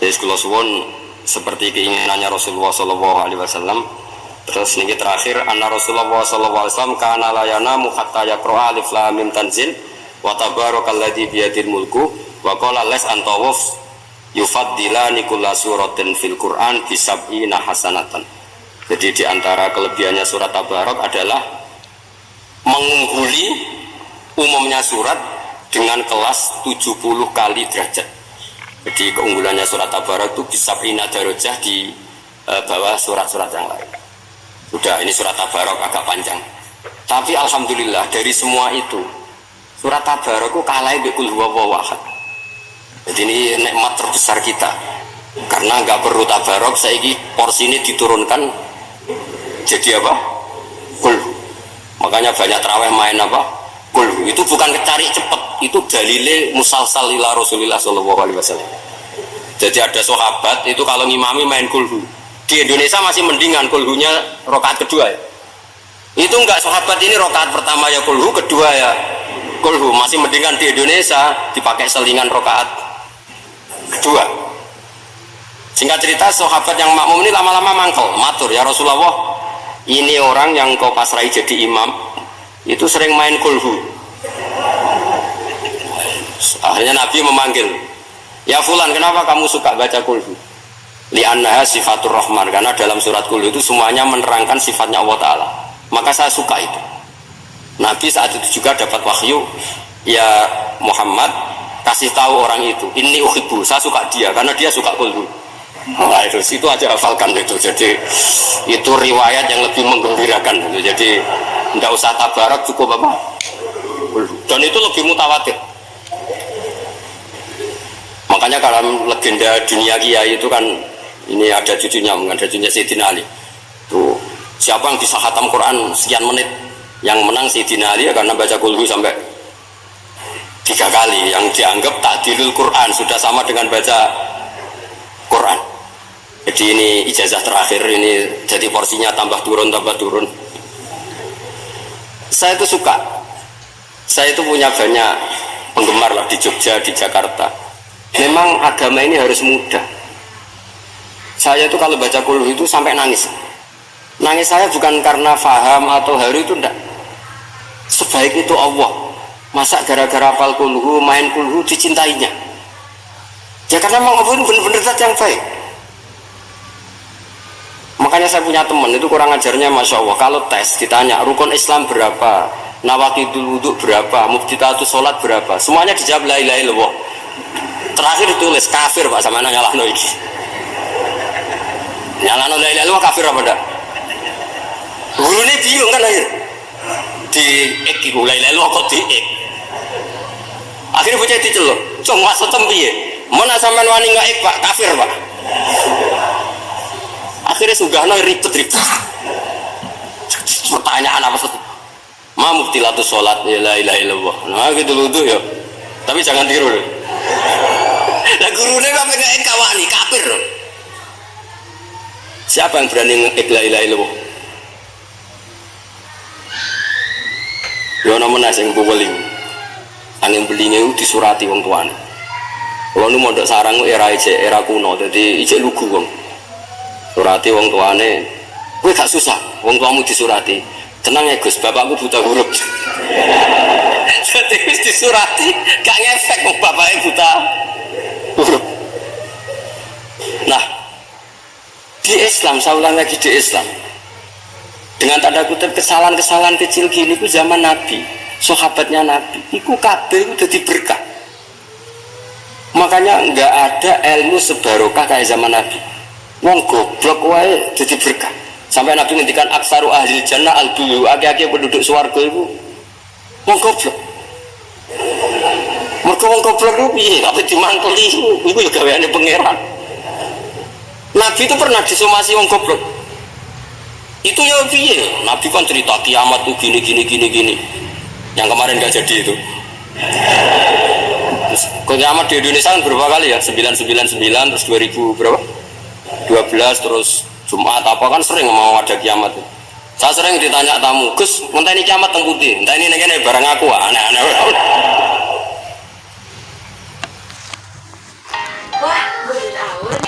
Jadi kula suwun seperti keinginannya Rasulullah sallallahu alaihi wasallam. Terus niki terakhir anna Rasulullah sallallahu alaihi wasallam kana la yanamu hatta yaqra alif lam mim tanzil wa tabarakalladzi biyadil mulku wa qala las antawuf yufaddilani kulla suratin fil Qur'an bi sab'ina hasanatan. Jadi di antara kelebihannya surat Tabarak adalah mengungguli umumnya surat dengan kelas 70 kali derajat. Jadi keunggulannya surat Tabarak itu bisa ina darajah di bawah surat-surat yang lain. Sudah, ini surat Tabarak agak panjang. Tapi alhamdulillah dari semua itu surat Tabarak itu kalah bi qul huwallahu ahad. Jadi ini nikmat terbesar kita. Karena nggak perlu Tabarak, saiki porsi ini diturunkan jadi apa? Qul. Makanya banyak tarawih main apa? Qul. Itu bukan cari cepet, itu dalile musalsal ila Rasulillah sallallahu alaihi wasallam. Jadi ada sahabat itu kalau ngimami main kulhu. Di Indonesia masih mendingan kulhunya rakaat kedua ya. Itu enggak sahabat ini rakaat pertama ya kulhu, kedua ya kulhu. Masih mendingan di Indonesia dipakai selingan rakaat kedua. Singkat cerita sahabat yang makmum ini lama-lama mangkel, matur ya Rasulullah, ini orang yang kau pasrai jadi imam itu sering main kulhu. Akhirnya Nabi memanggil, ya fulan, kenapa kamu suka baca kulhu? Li'annaha sifatur rahman, karena dalam surat kulhu itu semuanya menerangkan sifatnya Allah Ta'ala, maka saya suka itu. Nabi saat itu juga dapat wahyu, ya Muhammad kasih tahu orang itu, inni uhibbu, saya suka dia karena dia suka kulhu. Nah itu aja hafalkan itu. Jadi itu riwayat yang lebih menggembirakan gitu. Jadi tidak usah Tabarak, cukup apa? Dan itu lebih mutawatir. Makanya kalau legenda dunia kiai itu kan, ini ada cucunya Sayyidina Ali. Tuh, siapa yang bisa khatam Quran sekian menit, yang menang Sayyidina Ali ya, karena baca kulhu sampai 3 kali. Yang dianggap ta'dilul Quran, sudah sama dengan baca Quran. Jadi ini ijazah terakhir, ini jadi porsinya tambah turun. Saya itu suka. Saya itu punya banyak penggemar lah di Jogja, di Jakarta. Memang agama ini harus mudah. Saya itu kalau baca kulhu itu sampai nangis. Nangis saya bukan karena faham atau haru, itu enggak. Sebaik itu Allah. Masa gara-gara hafal kulhu, main kulhu dicintainya? Ya karena memang Allah benar-benar zat yang baik. Makanya saya punya teman itu kurang ajarnya Masya Allah. Kalau tes ditanya rukun Islam berapa, nawaqidul wudhu berapa, muftitatus sholat berapa, semuanya dijawab la ilaha illallah. Terakhir ditulis kafir Pak, sama nyalahno iki. Nyalahno la ilaha illallah kafir apa enggak? Gurune bingung kan akhir. Di ek iku la ilaha illallah kok di ek. Akhirnya bocah diceluk, "Cung maksud piye? Mana sampean wani enggak ek Pak, kafir Pak." Akhirnya sugahno ribet. Pertanyaan apa satu? Ma muftilatus sholat ya la ilaha illallah. Nah gitu wudu ya. Tapi jangan tiru loh. Lah gurune kok pengen kawani kafir loh. Siapa yang berani ngek la ilaha illallah? Yo namanya sing buweling. Angin belinge disurati wong tuane. Kalau nu mondok sarang era kuno, jadi ijek lugu wong. Surati wong tuane, kowe gak susah, wong tuamu disurati. Tenang ya Gus, bapakku buta huruf. Jadi wis disurati, gak ngefek wong bapaknya buta huruf. Nah, di Islam, saya ulang lagi di Islam. Dengan tanda kutip kesalahan-kesalahan kecil gini ku zaman Nabi, sahabatnya Nabi, iku kabeh udah berkah. Makanya enggak ada ilmu sebarokah kayak zaman Nabi. Wong goblok wae jadi berkah. Sampai Nabi ngendikan aksaru ahli jannah al-duyu, akeh-akeh penduduk swarga iku wong goblok. Mergo wong goblok ku piye? Apa dimangkeli iku ya gaweane pangeran. Nabi itu pernah disomasi wong goblok. Itu ya piye? Nabi kan cerita kiamat tuh gini. Yang kemarin enggak jadi itu. Terus kiamat di Indonesia kan berapa kali ya? 999 terus 2000 berapa? 12 terus Jumat apa kan sering mau ada kiamat. Saya sering ditanya tamu, Gus, ngenteni kiamat teng putih, entah ini ngene barang aku aneh-aneh. Wah, gue tahu.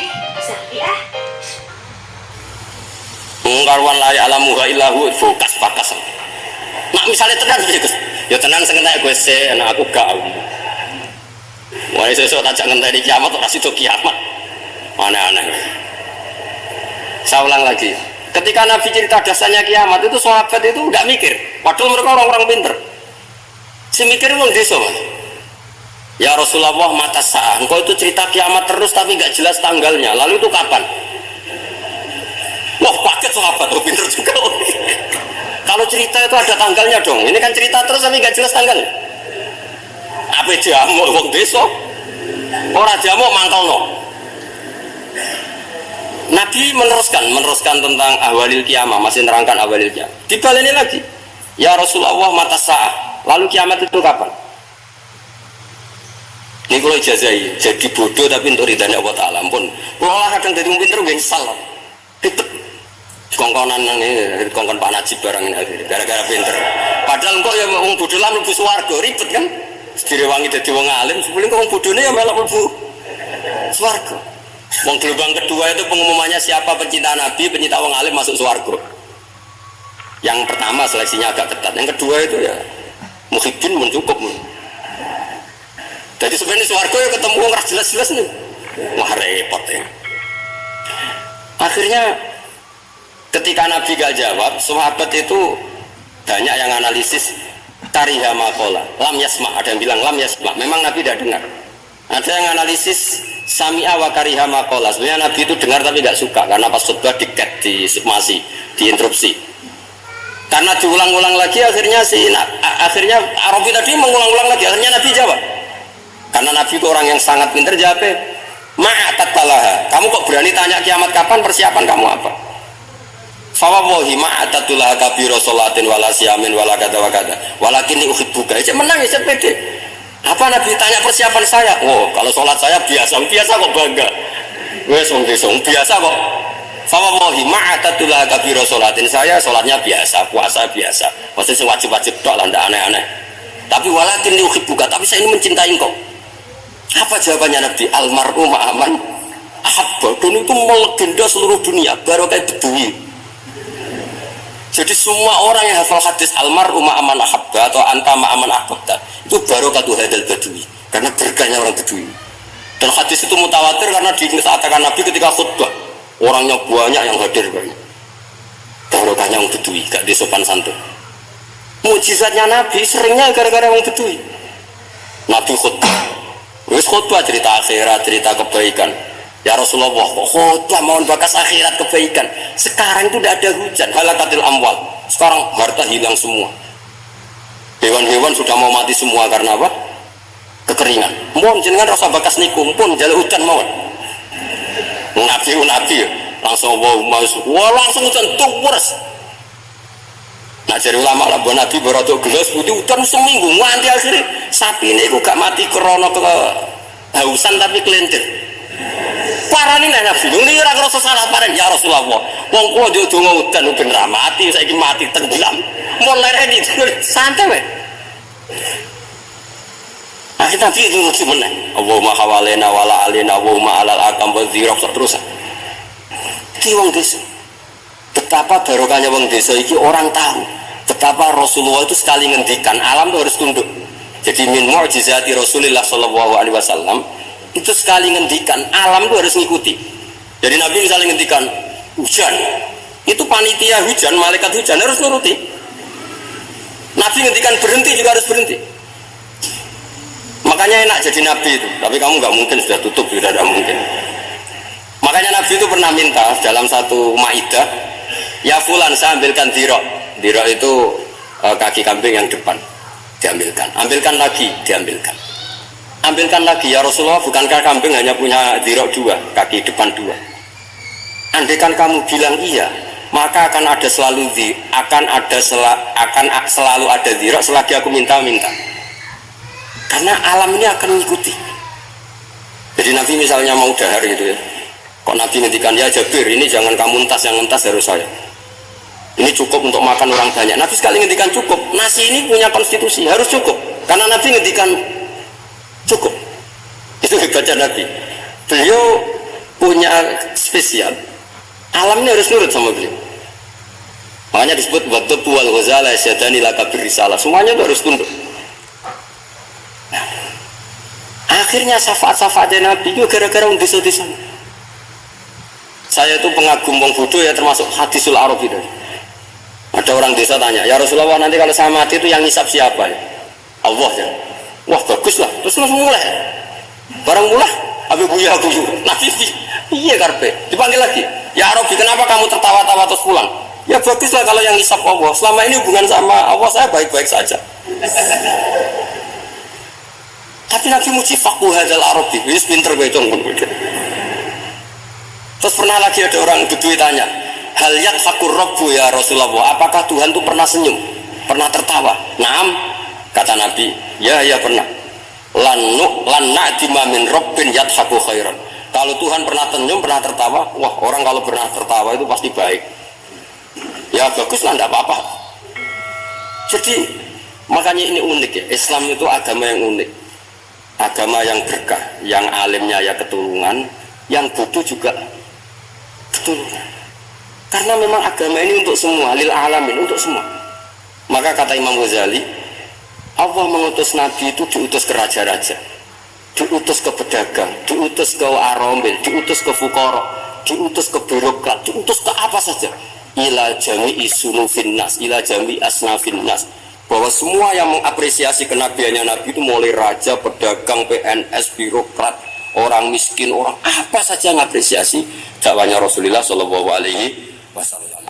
mungkarwan la ya'lamuha illahu fokus pakas. Nak misalnya tenan Gus. Ya tenan sing entek gue se anak aku gak. Wah sesuk tak ngenteni kiamat ora sido kiamat. Aneh-aneh. Saya ulang lagi. Ketika Nabi cerita dasarnya kiamat itu sahabat itu enggak mikir. Padahal mereka orang-orang pinter. Si mikir wong desa, Mas. Ya Rasulullah mata sa'ah. Engkau itu cerita kiamat terus tapi enggak jelas tanggalnya. Lalu itu kapan? Wah, paket sahabat, oh pinter juga. Kalau cerita itu ada tanggalnya dong. Ini kan cerita terus tapi nggak jelas tanggalnya. Apa jamu wong desa? Ora jamu mangkalno. Nabi meneruskan tentang ahwalil kiamah, masih nerangkan ahwalil kiamah. Dibaleni lagi. Ya Rasulullah mata sa'ah. Lalu kiamat itu kapan? Ini kalau ijazai, jadi bodoh tapi untuk ridhanya Allah Ta'ala pun. Kalau kadang jadi pinter nggak nyesal. Ribet. Kongkonan ini, kongkon Pak Najib barang ini gara-gara pinter. Padahal kok ya wong bodoh lan mlebu swarga ribet kan? Direwangi dadi wong alim, sebelum wong bodone ya melok mlebu swarga. Wong gelombang kedua itu pengumumannya siapa pencinta Nabi, pencinta wong alim masuk swarga. Yang pertama seleksinya agak ketat, yang kedua itu ya muhibbin mencukup. Jadi sebenarnya swarga ya ketemu wong ra jelas-jelas nih. Wah repot ya. Akhirnya ketika Nabi gak jawab, sahabat itu banyak yang analisis kariha maqala, lam yasma, ada yang bilang lam yasma, memang Nabi tidak dengar. Ada yang analisis sami'a wa kariha maqala, sebenarnya Nabi itu dengar tapi gak suka karena pas khutbah diket, disukmasi, diinterupsi. Karena diulang-ulang lagi akhirnya akhirnya Arabi tadi mengulang-ulang lagi, akhirnya Nabi jawab. Karena Nabi itu orang yang sangat pintar, jawabnya ma'atatalaha, kamu kok berani tanya kiamat kapan, persiapan kamu apa? Fawawahi ma'atatullah kabiro sholatin wala siyamin wala kata wakata walakin uhibbuka. Itu menang ya pede. Apa Nabi tanya persiapan saya? Oh kalau sholat saya biasa kok bangga. Wes biasa kok. Fawawahi ma'atatullah kabiro sholatin, saya sholatnya biasa, puasa biasa. Maksudnya wajib-wajib tok lah, ndak aneh-aneh. Tapi walakin uhibbuka, tapi saya ini mencintai engkau. Apa jawabannya Nabi? Almar'u ma'aman ahabba. Dan itu melegenda seluruh dunia, baru kayak Bedui. Jadi semua orang yang hafal hadis almar'u ma'aman ahabba atau anta ma'aman ahbabta itu barokatuh hadal badui, karena berkahnya orang Bedui. Dan hadis itu mutawatir karena dikatakan Nabi ketika khutbah orangnya banyak yang hadir banyak. Barokahnya orang Bedui, gak disopan santun. Mujizatnya Nabi seringnya gara-gara orang Bedui. Nabi khutbah cerita akhirat, cerita kebaikan. Ya Rasulullah, khutbah mohon bakas akhirat kebaikan. Sekarang itu tidak ada hujan, halakatil amwal. Sekarang harta hilang semua. Hewan-hewan sudah mau mati semua karena apa? Kekeringan. Mohon jenengan rasa bakas niku pun jalur hujan mohon. Nabi langsung wah langsung hujan tuwers. Nah jadi ulama lah buat Nabi berotok gelas putih hujan seminggu nganti akhirnya sapi ini gak mati krono kehausan tapi kelentir. Parani nek Nabi ini ora ngrasa salah paran ya Rasulullah. Wong kula yo donga udan ben ra mati, saiki mati tenggelam. Mun lereni santai wae. Akhir Nabi itu lucu meneh. Allahumma hawalena wala alina Allahumma alal akam wa dzirab terus. Iki wong desa. Betapa barokahnya wong desa iki orang tahu. Betapa Rasulullah itu sekali ngendikan alam itu harus tunduk. Jadi min mu'jizati Rasulullah sallallahu alaihi wasallam itu sekali ngendikan alam itu harus ngikuti. Jadi Nabi misalnya ngendikan hujan, itu panitia hujan, malaikat hujan harus nuruti. Nabi ngendikan berhenti juga harus berhenti. Makanya enak jadi Nabi itu, tapi kamu nggak mungkin sudah tutup, sudah tidak mungkin. Makanya Nabi itu pernah minta dalam satu maidah, ya fulan saya ambilkan dirok. Dirok itu kaki kambing yang depan, diambilkan. Ambilkan lagi, diambilkan. Ambilkan lagi ya Rasulullah, bukankah kambing hanya punya dirok dua, kaki depan dua? Andaikan kamu bilang iya, maka akan selalu ada dirok selagi aku minta-minta. Karena alam ini akan mengikuti. Jadi Nabi misalnya mau dahar gitu ya, kok Nabi ngendikan ya Jabir ini jangan kamu entas, yang entas harus saya. Ini cukup untuk makan orang banyak. Nabi sekali ngendikan cukup. Nasi ini punya konstitusi harus cukup. Karena Nabi ngendikan cukup. Itu hebatnya Nabi. Beliau punya spesial. Alam ini harus nurut sama beliau. Makanya disebut wadab wal ghazala syadani laka birisalah. Semuanya itu harus tunduk. Nah, akhirnya syafaat-syafaatnya Nabi itu gara-gara desa-desa. Saya itu pengagum wong bodoh ya, termasuk hadisul Arabi itu. Ada orang desa tanya, ya Rasulullah nanti kalau saya mati itu yang ngisap siapa ya? Allah ya. Wah bagus lah, terus langsung mulai. Barang mulai, Abi Buya Buyu, Nabi iya karpe, dipanggil lagi. Ya Arabi kenapa kamu tertawa-tawa terus pulang? Ya baguslah kalau yang ngisap Allah. Selama ini hubungan sama Allah saya baik-baik saja. Tapi Nabi muji fakuh hadal Arabi, wis pinter gue dong. Terus pernah lagi ada orang bedui tanya, hal yadhakur rabbu ya Rasulullah, apakah Tuhan itu pernah senyum, pernah tertawa? Naam, kata Nabi, ya pernah. Lan na'dima min rabbin yadhaku khairan. Kalau Tuhan pernah senyum, pernah tertawa, wah orang kalau pernah tertawa itu pasti baik. Ya bagus lah, tidak apa-apa. Jadi makanya ini unik ya, Islam itu agama yang unik, agama yang berkah, yang alimnya ya keturunan, yang bodoh juga keturunan. Karena memang agama ini untuk semua, lil alamin, untuk semua. Maka kata Imam Ghazali, Allah mengutus Nabi itu diutus ke raja-raja, diutus ke pedagang, diutus ke aromil, diutus ke fukara, diutus ke birokrat, diutus ke apa saja. Ila jami'i sunufin nas, ila jami'i asnafin nas, bahwa semua yang mengapresiasi kenabiannya Nabi itu mulai raja, pedagang, PNS, birokrat, orang miskin, orang apa saja mengapresiasi dakwahnya Rasulullah Shallallahu Alaihi Wasallam.